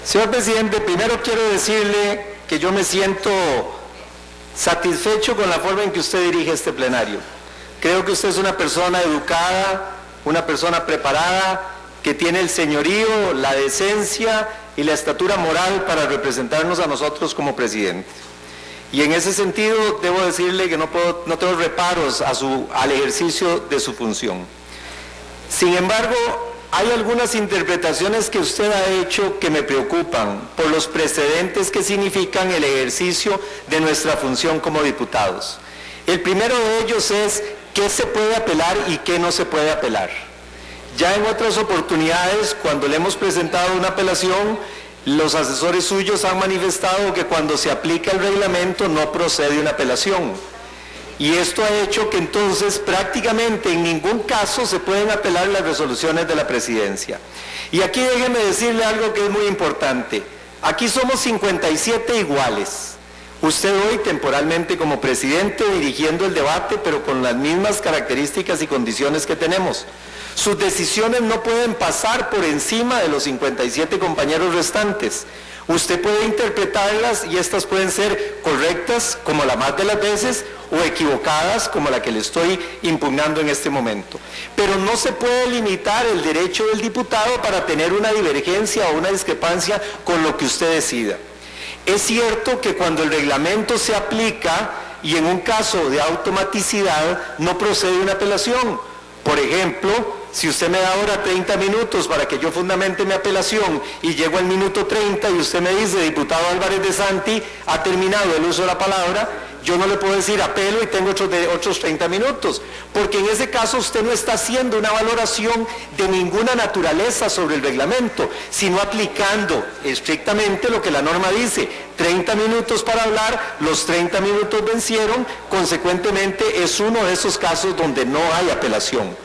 Señor presidente, primero quiero decirle que yo me siento satisfecho con la forma en que usted dirige este plenario. Creo que usted es una persona educada, una persona preparada, que tiene el señorío, la decencia y la estatura moral para representarnos a nosotros como presidente. Y en ese sentido debo decirle que no tengo reparos al ejercicio de su función. Sin embargo, hay algunas interpretaciones que usted ha hecho que me preocupan por los precedentes que significan el ejercicio de nuestra función como diputados. El primero de ellos es qué se puede apelar y qué no se puede apelar. Ya en otras oportunidades, cuando le hemos presentado una apelación, los asesores suyos han manifestado que cuando se aplica el reglamento no procede una apelación. Y esto ha hecho que entonces prácticamente en ningún caso se pueden apelar las resoluciones de la presidencia. Y aquí déjeme decirle algo que es muy importante. Aquí somos 57 iguales. Usted hoy temporalmente como presidente dirigiendo el debate, pero con las mismas características y condiciones que tenemos. Sus decisiones no pueden pasar por encima de los 57 compañeros restantes. Usted puede interpretarlas y estas pueden ser correctas como la más de las veces o equivocadas como la que le estoy impugnando en este momento. Pero no se puede limitar el derecho del diputado para tener una divergencia o una discrepancia con lo que usted decida. Es cierto que cuando el reglamento se aplica y en un caso de automaticidad no procede una apelación. Por ejemplo, si usted me da ahora 30 minutos para que yo fundamente mi apelación y llego al minuto 30 y usted me dice, diputado Álvarez de Santi, ha terminado el uso de la palabra, yo no le puedo decir apelo y tengo otros 30 minutos, porque en ese caso usted no está haciendo una valoración de ninguna naturaleza sobre el reglamento, sino aplicando estrictamente lo que la norma dice, 30 minutos para hablar, los 30 minutos vencieron, consecuentemente es uno de esos casos donde no hay apelación.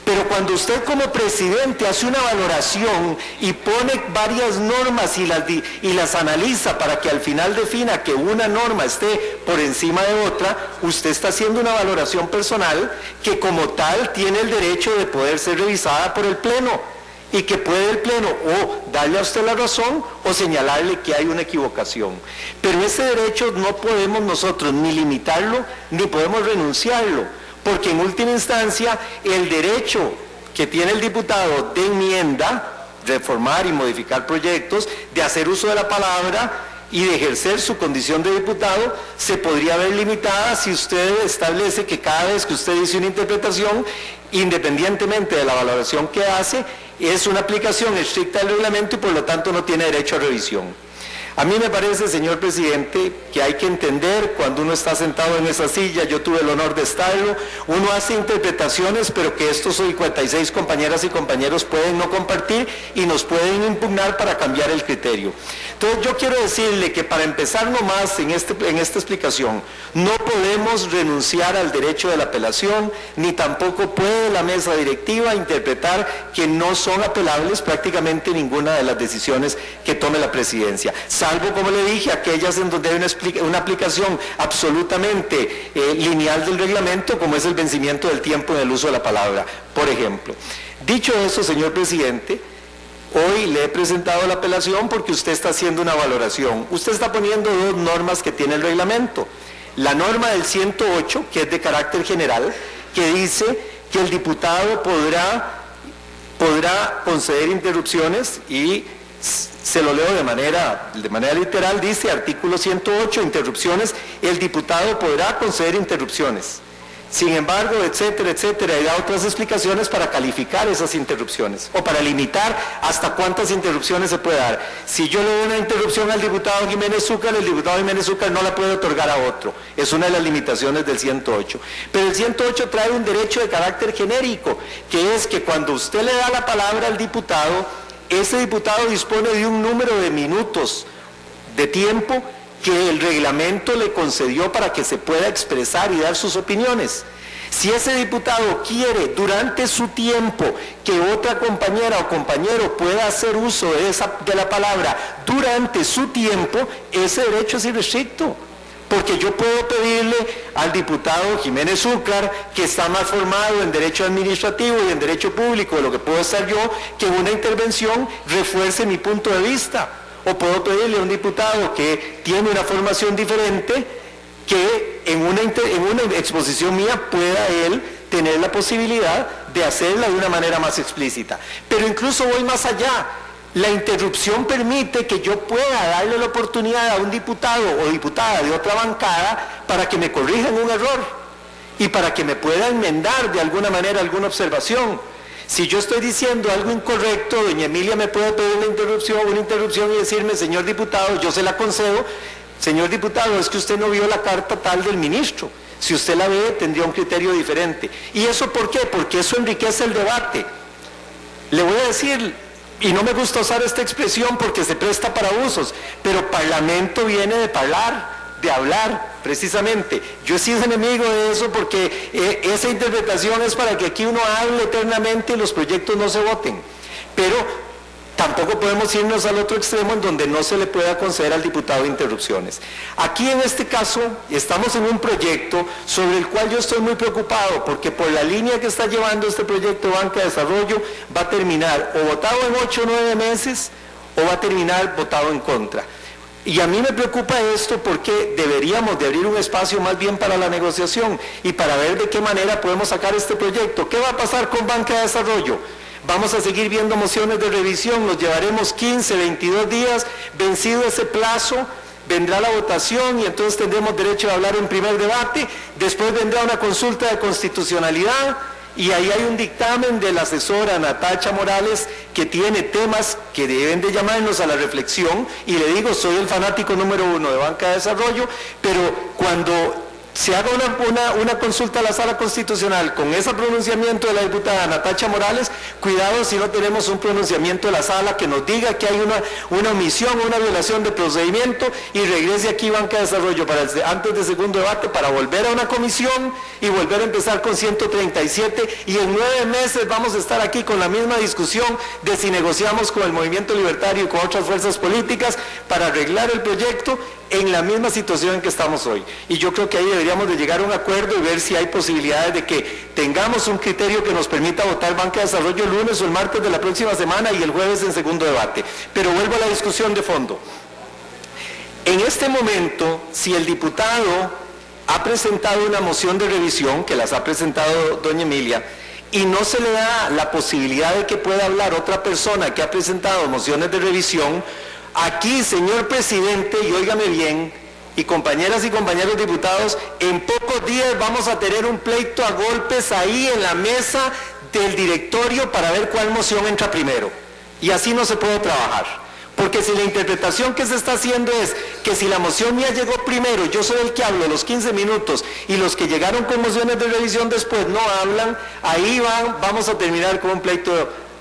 Pero cuando usted como presidente hace una valoración y pone varias normas y las analiza para que al final defina que una norma esté por encima de otra, usted está haciendo una valoración personal que como tal tiene el derecho de poder ser revisada por el Pleno y que puede el Pleno o darle a usted la razón o señalarle que hay una equivocación. Pero ese derecho no podemos nosotros ni limitarlo ni podemos renunciarlo. Porque en última instancia el derecho que tiene el diputado de enmienda, reformar y modificar proyectos, de hacer uso de la palabra y de ejercer su condición de diputado, se podría ver limitada si usted establece que cada vez que usted dice una interpretación, independientemente de la valoración que hace, es una aplicación estricta del reglamento y por lo tanto no tiene derecho a revisión. A mí me parece, señor presidente, que hay que entender cuando uno está sentado en esa silla, yo tuve el honor de estarlo, uno hace interpretaciones, pero que estos 56 compañeras y compañeros pueden no compartir y nos pueden impugnar para cambiar el criterio. Entonces yo quiero decirle que para empezar nomás en esta explicación, no podemos renunciar al derecho de la apelación, ni tampoco puede la mesa directiva interpretar que no son apelables prácticamente ninguna de las decisiones que tome la presidencia. Salvo, como le dije, aquellas en donde hay una aplicación absolutamente lineal del reglamento, como es el vencimiento del tiempo en el uso de la palabra, por ejemplo. Dicho eso, señor presidente, hoy le he presentado la apelación porque usted está haciendo una valoración. Usted está poniendo dos normas que tiene el reglamento. La norma del 108, que es de carácter general, que dice que el diputado podrá conceder interrupciones y se lo leo de manera literal, dice artículo 108, interrupciones, el diputado podrá conceder interrupciones. Sin embargo, etcétera, etcétera, y da otras explicaciones para calificar esas interrupciones o para limitar hasta cuántas interrupciones se puede dar. Si yo le doy una interrupción al diputado Jiménez Zúcar, el diputado Jiménez Zúcar no la puede otorgar a otro. Es una de las limitaciones del 108. Pero el 108 trae un derecho de carácter genérico, que es que cuando usted le da la palabra al diputado, ese diputado dispone de un número de minutos de tiempo que el reglamento le concedió para que se pueda expresar y dar sus opiniones. Si ese diputado quiere durante su tiempo que otra compañera o compañero pueda hacer uso de la palabra durante su tiempo, ese derecho es irrestricto. Porque yo puedo pedirle al diputado Jiménez Zúcar, que está más formado en derecho administrativo y en derecho público de lo que puedo estar yo, que una intervención refuerce mi punto de vista. o puedo pedirle a un diputado que tiene una formación diferente que en una exposición mía pueda él tener la posibilidad de hacerla de una manera más explícita. Pero incluso voy más allá. La interrupción permite que yo pueda darle la oportunidad a un diputado o diputada de otra bancada para que me corrijan un error y para que me pueda enmendar de alguna manera alguna observación. Si yo estoy diciendo algo incorrecto, doña Emilia me puede pedir una interrupción y decirme, señor diputado, yo se la concedo, señor diputado, es que usted no vio la carta tal del ministro. Si usted la ve, tendría un criterio diferente. ¿Y eso por qué? Porque eso enriquece el debate. Le voy a decir, y no me gusta usar esta expresión porque se presta para abusos, pero parlamento viene de hablar, precisamente. Yo he sido enemigo de eso porque esa interpretación es para que aquí uno hable eternamente y los proyectos no se voten. Pero tampoco podemos irnos al otro extremo en donde no se le pueda conceder al diputado interrupciones. Aquí en este caso estamos en un proyecto sobre el cual yo estoy muy preocupado porque por la línea que está llevando este proyecto de Banca de Desarrollo va a terminar o votado en 8 o 9 meses o va a terminar votado en contra. Y a mí me preocupa esto porque deberíamos de abrir un espacio más bien para la negociación y para ver de qué manera podemos sacar este proyecto. ¿Qué va a pasar con Banca de Desarrollo? Vamos a seguir viendo mociones de revisión, nos llevaremos 15, 22 días, vencido ese plazo, vendrá la votación y entonces tendremos derecho a hablar en primer debate, después vendrá una consulta de constitucionalidad y ahí hay un dictamen de la asesora Natacha Morales que tiene temas que deben de llamarnos a la reflexión y le digo, soy el fanático número 1 de Banca de Desarrollo, pero cuando se haga una consulta a la Sala Constitucional con ese pronunciamiento de la diputada Natacha Morales, cuidado si no tenemos un pronunciamiento de la Sala que nos diga que hay una omisión, una violación de procedimiento y regrese aquí Banca de Desarrollo antes del segundo debate para volver a una comisión y volver a empezar con 137 y en 9 meses vamos a estar aquí con la misma discusión de si negociamos con el Movimiento Libertario y con otras fuerzas políticas para arreglar el proyecto en la misma situación en que estamos hoy. Y yo creo que ahí deberíamos de llegar a un acuerdo y ver si hay posibilidades de que tengamos un criterio que nos permita votar Banca de Desarrollo el lunes o el martes de la próxima semana y el jueves en segundo debate. Pero vuelvo a la discusión de fondo. En este momento, si el diputado ha presentado una moción de revisión, que las ha presentado doña Emilia, y no se le da la posibilidad de que pueda hablar otra persona que ha presentado mociones de revisión, aquí, señor presidente, y óigame bien, y compañeras y compañeros diputados, en pocos días vamos a tener un pleito a golpes ahí en la mesa del directorio para ver cuál moción entra primero. Y así no se puede trabajar. Porque si la interpretación que se está haciendo es que si la moción mía llegó primero, yo soy el que hablo los 15 minutos y los que llegaron con mociones de revisión después no hablan, ahí vamos a terminar con un pleito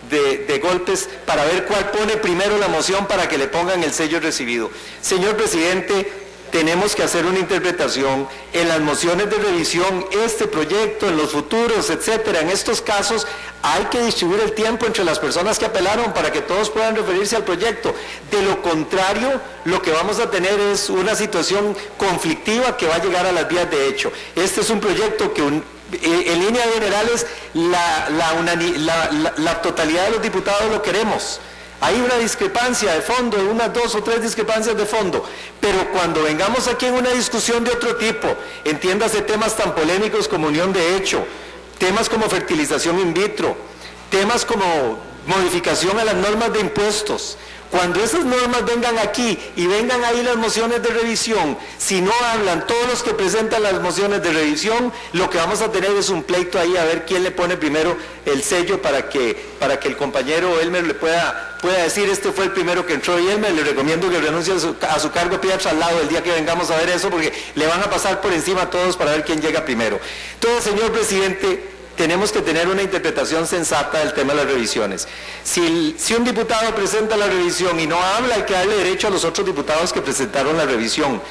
de golpes para ver cuál pone primero la moción para que le pongan el sello recibido. Señor presidente, tenemos que hacer una interpretación en las mociones de revisión, este proyecto, en los futuros, etcétera. En estos casos hay que distribuir el tiempo entre las personas que apelaron para que todos puedan referirse al proyecto. De lo contrario, lo que vamos a tener es una situación conflictiva que va a llegar a las vías de hecho. Este es un proyecto que en líneas generales la totalidad de los diputados lo queremos. Hay una discrepancia de fondo, unas 2 o 3 discrepancias de fondo, pero cuando vengamos aquí en una discusión de otro tipo, entiéndase temas tan polémicos como unión de hecho, temas como fertilización in vitro, temas como modificación a las normas de impuestos, cuando esas normas vengan aquí y vengan ahí las mociones de revisión, si no hablan todos los que presentan las mociones de revisión, lo que vamos a tener es un pleito ahí a ver quién le pone primero el sello para que el compañero Elmer le pueda decir este fue el primero que entró. Y Elmer, le recomiendo que renuncie a su cargo, pida traslado el día que vengamos a ver eso porque le van a pasar por encima a todos para ver quién llega primero. Entonces, señor presidente, tenemos que tener una interpretación sensata del tema de las revisiones. Si un diputado presenta la revisión y no habla, hay que darle derecho a los otros diputados que presentaron la revisión.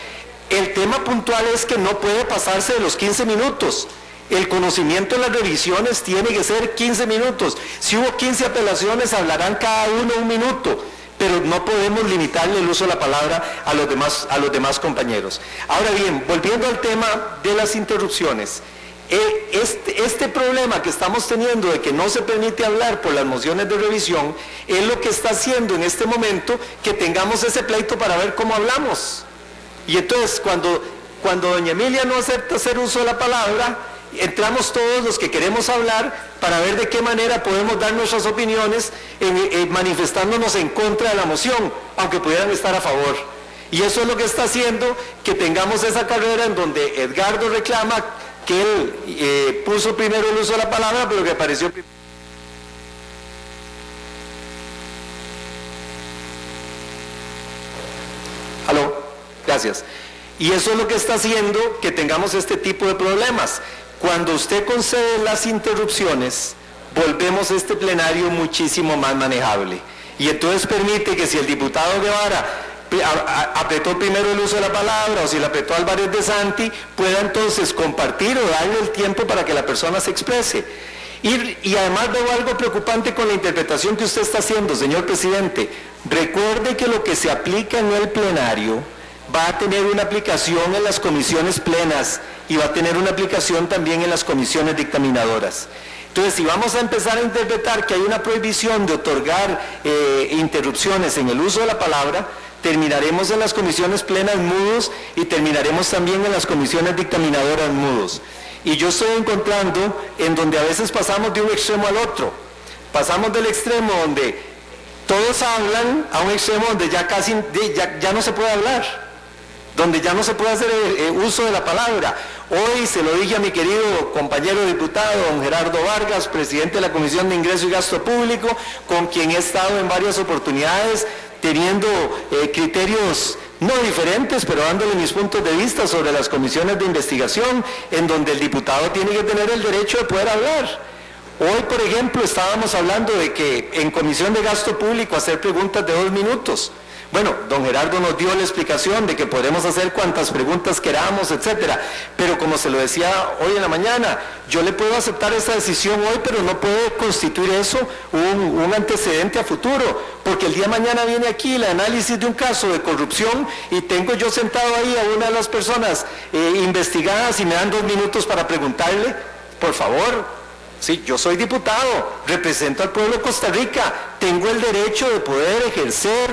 El tema puntual es que no puede pasarse de los 15 minutos. El conocimiento de las revisiones tiene que ser 15 minutos. Si hubo 15 apelaciones, hablarán cada uno 1 minuto. Pero no podemos limitarle el uso de la palabra a los demás compañeros. Ahora bien, volviendo al tema de las interrupciones. Este problema que estamos teniendo de que no se permite hablar por las mociones de revisión es lo que está haciendo en este momento que tengamos ese pleito para ver cómo hablamos. Y entonces cuando doña Emilia no acepta hacer uso de la palabra, entramos todos los que queremos hablar para ver de qué manera podemos dar nuestras opiniones manifestándonos en contra de la moción, aunque pudieran estar a favor. Y eso es lo que está haciendo que tengamos esa carrera en donde Edgardo reclama que él puso primero el uso de la palabra, pero que apareció primero. ¿Aló? Gracias. Y eso es lo que está haciendo que tengamos este tipo de problemas. Cuando usted concede las interrupciones, volvemos este plenario muchísimo más manejable. Y entonces permite que si el diputado Guevara apretó primero el uso de la palabra o si le apretó Álvarez de Santi, pueda entonces compartir o darle el tiempo para que la persona se exprese. Y además veo algo preocupante con la interpretación que usted está haciendo, señor presidente. Recuerde que lo que se aplica en el plenario va a tener una aplicación en las comisiones plenas y va a tener una aplicación también en las comisiones dictaminadoras. Entonces, si vamos a empezar a interpretar que hay una prohibición de otorgar interrupciones en el uso de la palabra, terminaremos en las comisiones plenas mudos y terminaremos también en las comisiones dictaminadoras mudos. Y yo estoy encontrando en donde a veces pasamos de un extremo al otro. Pasamos del extremo donde todos hablan a un extremo donde ya casi ya no se puede hablar, donde ya no se puede hacer uso de la palabra. Hoy se lo dije a mi querido compañero diputado, don Gerardo Vargas, presidente de la Comisión de Ingreso y Gasto Público, con quien he estado en varias oportunidades, teniendo criterios no diferentes, pero dándole mis puntos de vista sobre las comisiones de investigación, en donde el diputado tiene que tener el derecho de poder hablar. Hoy, por ejemplo, estábamos hablando de que en Comisión de Gasto Público hacer preguntas de 2 minutos. Bueno, don Gerardo nos dio la explicación de que podemos hacer cuantas preguntas queramos, etcétera. Pero como se lo decía hoy en la mañana, yo le puedo aceptar esa decisión hoy, pero no puede constituir eso un antecedente a futuro, porque el día de mañana viene aquí el análisis de un caso de corrupción y tengo yo sentado ahí a una de las personas investigadas y me dan 2 minutos para preguntarle, por favor. Sí, yo soy diputado, represento al pueblo de Costa Rica, tengo el derecho de poder ejercer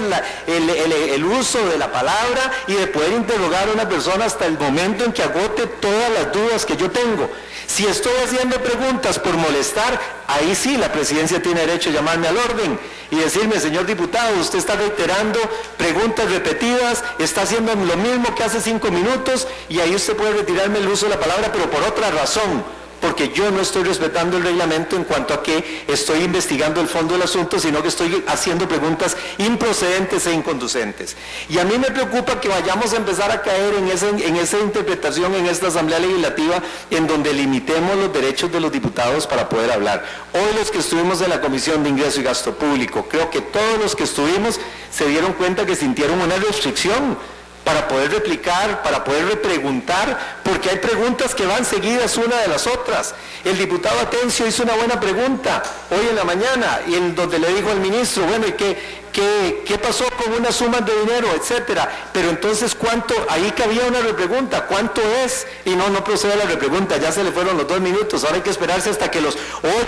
el uso de la palabra y de poder interrogar a una persona hasta el momento en que agote todas las dudas que yo tengo. Si estoy haciendo preguntas por molestar, ahí sí la presidencia tiene derecho a llamarme al orden y decirme, señor diputado, usted está reiterando preguntas repetidas, está haciendo lo mismo que hace 5 minutos y ahí usted puede retirarme el uso de la palabra, pero por otra razón. Porque yo no estoy respetando el reglamento en cuanto a que estoy investigando el fondo del asunto, sino que estoy haciendo preguntas improcedentes e inconducentes. Y a mí me preocupa que vayamos a empezar a caer en esa interpretación en esta Asamblea Legislativa en donde limitemos los derechos de los diputados para poder hablar. Hoy los que estuvimos en la Comisión de Ingreso y Gasto Público, creo que todos los que estuvimos se dieron cuenta que sintieron una restricción para poder replicar, para poder repreguntar, porque hay preguntas que van seguidas una de las otras. El diputado Atencio hizo una buena pregunta hoy en la mañana, y en donde le dijo al ministro, bueno, ¿y qué pasó con unas sumas de dinero, etcétera? Pero entonces, ¿cuánto? Ahí cabía una repregunta, ¿cuánto es? Y no procede la repregunta, ya se le fueron los 2 minutos, ahora hay que esperarse hasta que los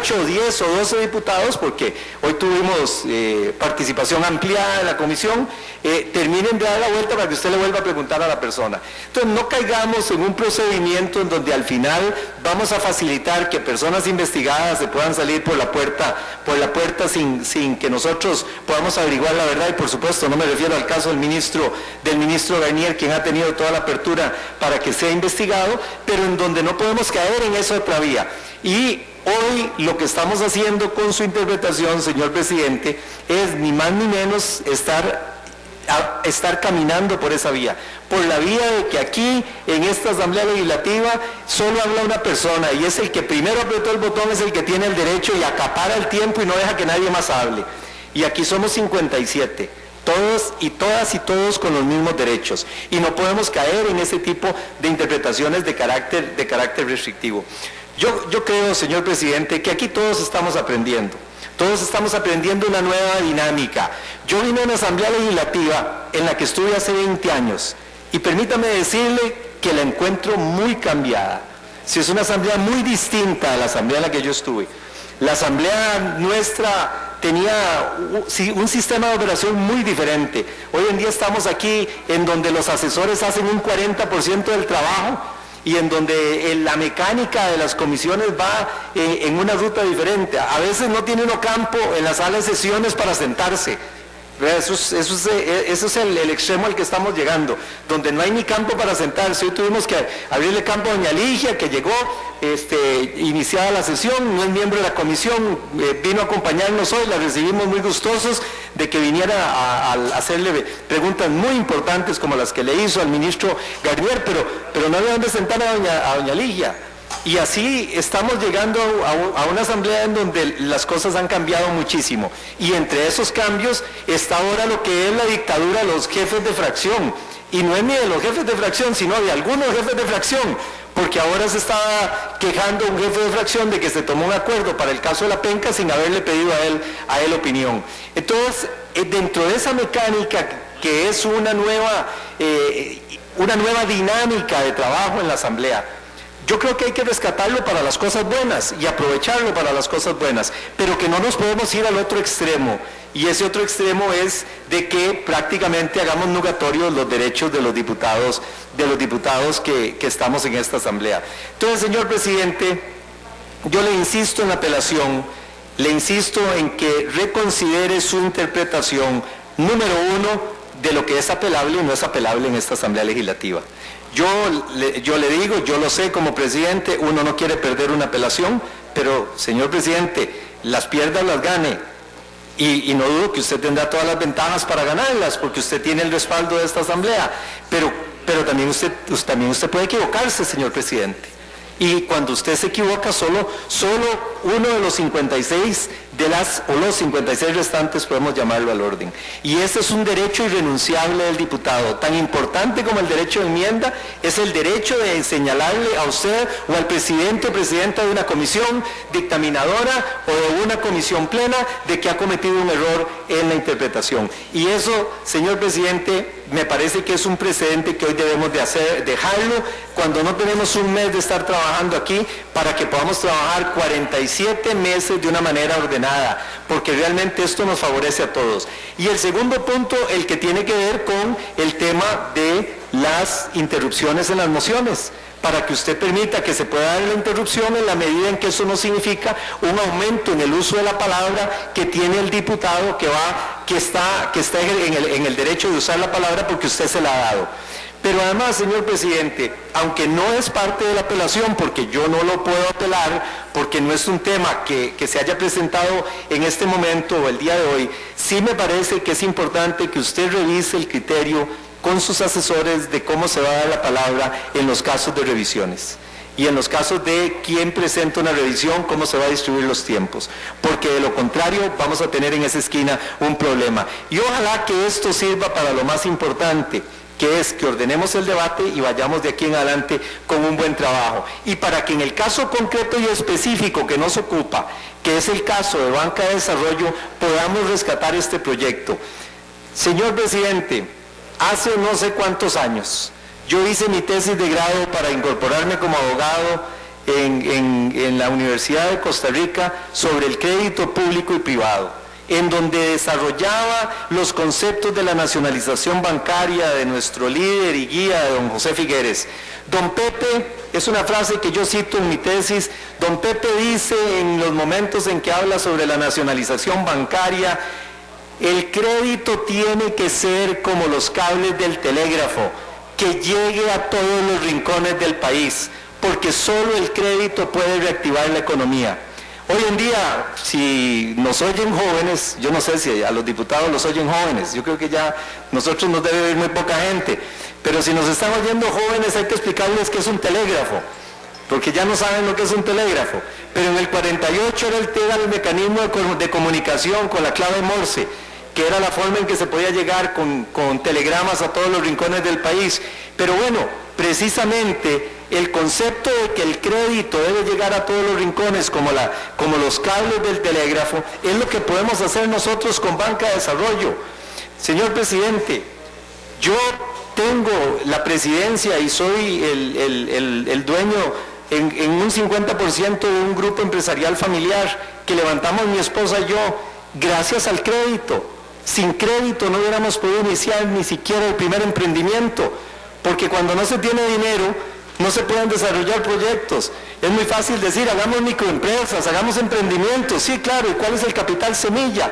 8, 10 o 12 diputados, porque hoy tuvimos participación ampliada en la comisión, terminen de dar la vuelta para que usted le vuelva a preguntar a la persona. Entonces, no caigamos en un procedimiento en donde al final vamos a facilitar que personas investigadas se puedan salir por la puerta sin que nosotros podamos averiguar la verdad, y por supuesto no me refiero al caso del ministro Garnier, quien ha tenido toda la apertura para que sea investigado, pero en donde no podemos caer en esa otra vía. Y hoy lo que estamos haciendo con su interpretación, señor presidente, es ni más ni menos estar caminando por esa vía, por la vía de que aquí en esta Asamblea Legislativa solo habla una persona y es el que primero apretó el botón, es el que tiene el derecho y acapara el tiempo y no deja que nadie más hable. Y aquí somos 57, todos y todas y todos con los mismos derechos, y no podemos caer en ese tipo de interpretaciones de carácter restrictivo. Yo creo, señor presidente, que aquí todos estamos aprendiendo. Todos estamos aprendiendo una nueva dinámica. Yo vine a una Asamblea Legislativa en la que estuve hace 20 años y permítame decirle que la encuentro muy cambiada. si es una asamblea muy distinta a la asamblea en la que yo estuve. La asamblea nuestra tenía un sistema de operación muy diferente. Hoy en día estamos aquí en donde los asesores hacen un 40% del trabajo y en donde la mecánica de las comisiones va en una ruta diferente. A veces no tiene uno campo en la sala de sesiones para sentarse. Eso es el extremo al que estamos llegando, donde no hay ni campo para sentarse. Hoy tuvimos que abrirle campo a doña Ligia, que llegó iniciada la sesión, no es miembro de la comisión, vino a acompañarnos hoy, la recibimos muy gustosos de que viniera a hacerle preguntas muy importantes como las que le hizo al ministro Garnier, pero no había dónde sentar a doña Ligia. Y así estamos llegando a una asamblea en donde las cosas han cambiado muchísimo. Y entre esos cambios está ahora lo que es la dictadura de los jefes de fracción. Y no es ni de los jefes de fracción, sino de algunos jefes de fracción. Porque ahora se estaba quejando un jefe de fracción de que se tomó un acuerdo para el caso de la penca sin haberle pedido a él opinión. Entonces, dentro de esa mecánica que es una nueva dinámica de trabajo en la asamblea, yo creo que hay que rescatarlo para las cosas buenas y aprovecharlo para las cosas buenas, pero que no nos podemos ir al otro extremo, y ese otro extremo es de que prácticamente hagamos nugatorios los derechos de los diputados que estamos en esta asamblea. Entonces, señor presidente, yo le insisto en la apelación, le insisto en que reconsidere su interpretación, número uno, de lo que es apelable y no es apelable en esta asamblea legislativa. Yo le digo, yo lo sé como presidente, uno no quiere perder una apelación, pero señor presidente, las pierda o las gane, y no dudo que usted tendrá todas las ventajas para ganarlas, porque usted tiene el respaldo de esta asamblea, pero también usted puede equivocarse, señor presidente. Y cuando usted se equivoca, solo uno de los 56 los 56 restantes podemos llamarlo al orden. Y ese es un derecho irrenunciable del diputado. Tan importante como el derecho de enmienda es el derecho de señalarle a usted o al presidente o presidenta de una comisión dictaminadora o de una comisión plena de que ha cometido un error en la interpretación. Y eso, señor presidente, me parece que es un precedente que hoy debemos dejarlo cuando no tenemos un mes de estar trabajando aquí, para que podamos trabajar 47 meses de una manera ordenada, porque realmente esto nos favorece a todos. Y el segundo punto, el que tiene que ver con el tema de las interrupciones en las mociones, para que usted permita que se pueda dar la interrupción en la medida en que eso no significa un aumento en el uso de la palabra que tiene el diputado que está en el derecho de usar la palabra porque usted se la ha dado. Pero además, señor presidente, aunque no es parte de la apelación, porque yo no lo puedo apelar, porque no es un tema que se haya presentado en este momento o el día de hoy, sí me parece que es importante que usted revise el criterio con sus asesores de cómo se va a dar la palabra en los casos de revisiones. Y en los casos de quién presenta una revisión, cómo se va a distribuir los tiempos. Porque de lo contrario vamos a tener en esa esquina un problema. Y ojalá que esto sirva para lo más importante, que es que ordenemos el debate y vayamos de aquí en adelante con un buen trabajo. Y para que en el caso concreto y específico que nos ocupa, que es el caso de Banca de Desarrollo, podamos rescatar este proyecto. Señor presidente, hace no sé cuántos años, yo hice mi tesis de grado para incorporarme como abogado en la Universidad de Costa Rica sobre el crédito público y privado, en donde desarrollaba los conceptos de la nacionalización bancaria de nuestro líder y guía, de don José Figueres. Don Pepe, es una frase que yo cito en mi tesis, don Pepe dice en los momentos en que habla sobre la nacionalización bancaria: el crédito tiene que ser como los cables del telégrafo, que llegue a todos los rincones del país, porque solo el crédito puede reactivar la economía. Hoy en día, si nos oyen jóvenes, yo no sé si a los diputados los oyen jóvenes, yo creo que ya nosotros nos debe oír muy poca gente, pero si nos están oyendo jóvenes hay que explicarles qué es un telégrafo, porque ya no saben lo que es un telégrafo. Pero en el 48 era el mecanismo de comunicación con la clave Morse, que era la forma en que se podía llegar con telegramas a todos los rincones del país. Pero bueno, precisamente el concepto de que el crédito debe llegar a todos los rincones como los cables del telégrafo es lo que podemos hacer nosotros con Banca de Desarrollo. Señor presidente, yo tengo la presidencia y soy el dueño en un 50% de un grupo empresarial familiar que levantamos mi esposa y yo, gracias al crédito. Sin crédito no hubiéramos podido iniciar ni siquiera el primer emprendimiento, porque cuando no se tiene dinero, no se pueden desarrollar proyectos. Es muy fácil decir, hagamos microempresas, hagamos emprendimientos. Sí, claro, ¿y cuál es el capital semilla?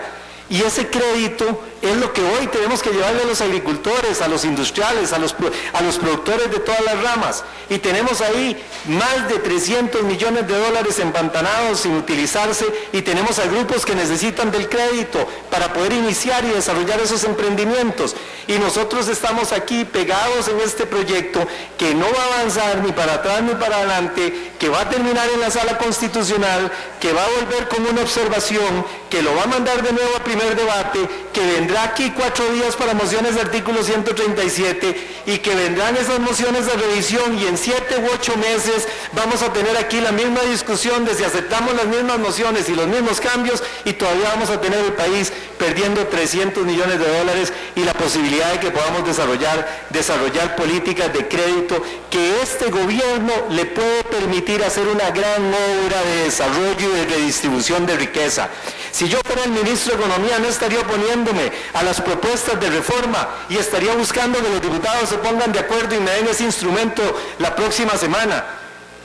Y ese crédito es lo que hoy tenemos que llevarle a los agricultores, a los industriales, a los productores de todas las ramas. Y tenemos ahí más de 300 millones de dólares empantanados sin utilizarse, y tenemos a grupos que necesitan del crédito para poder iniciar y desarrollar esos emprendimientos. Y nosotros estamos aquí pegados en este proyecto que no va a avanzar ni para atrás ni para adelante, que va a terminar en la sala constitucional, que va a volver con una observación, que lo va a mandar de nuevo a primer debate, que vendrá aquí 4 días para mociones de artículo 137 y que vendrán esas mociones de revisión, y en 7 u 8 meses vamos a tener aquí la misma discusión de si aceptamos las mismas mociones y los mismos cambios, y todavía vamos a tener el país perdiendo 300 millones de dólares y la posibilidad de que podamos desarrollar políticas de crédito que este gobierno le puede permitir hacer una gran obra de desarrollo y de redistribución de riqueza. Si yo fuera el ministro de Economía, no estaría oponiéndome a las propuestas de reforma y estaría buscando que los diputados se pongan de acuerdo y me den ese instrumento la próxima semana,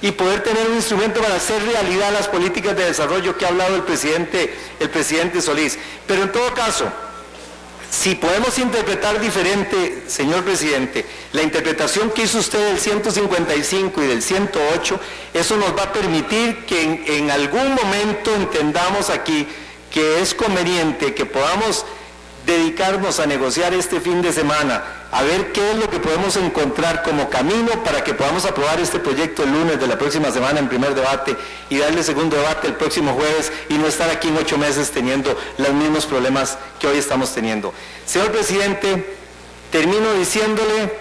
y poder tener un instrumento para hacer realidad las políticas de desarrollo que ha hablado el presidente Solís. Pero en todo caso, si podemos interpretar diferente, señor presidente, la interpretación que hizo usted del 155 y del 108, eso nos va a permitir que en algún momento entendamos aquí que es conveniente que podamos dedicarnos a negociar este fin de semana, a ver qué es lo que podemos encontrar como camino para que podamos aprobar este proyecto el lunes de la próxima semana en primer debate y darle segundo debate el próximo jueves, y no estar aquí en 8 meses teniendo los mismos problemas que hoy estamos teniendo. Señor presidente, termino diciéndole,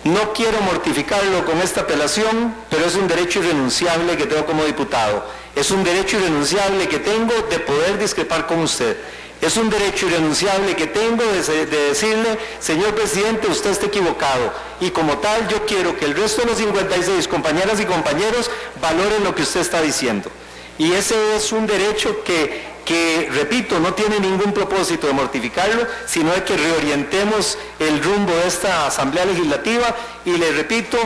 no quiero mortificarlo con esta apelación, pero es un derecho irrenunciable que tengo como diputado. Es un derecho irrenunciable que tengo de poder discrepar con usted. Es un derecho irrenunciable que tengo de decirle, señor presidente, usted está equivocado. Y como tal, yo quiero que el resto de los 56 compañeras y compañeros valoren lo que usted está diciendo. Y ese es un derecho que, repito, no tiene ningún propósito de mortificarlo, sino de que reorientemos el rumbo de esta Asamblea Legislativa, y le repito,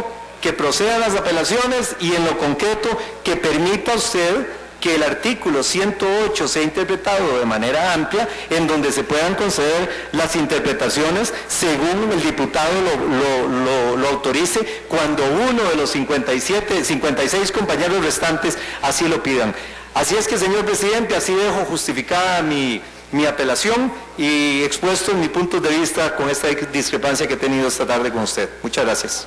que procedan las apelaciones, y en lo concreto que permita usted que el artículo 108 sea interpretado de manera amplia, en donde se puedan conceder las interpretaciones según el diputado lo autorice, cuando uno de los 56 compañeros restantes así lo pidan. Así es que, señor presidente, así dejo justificada mi apelación y expuesto en mi punto de vista con esta discrepancia que he tenido esta tarde con usted. Muchas gracias.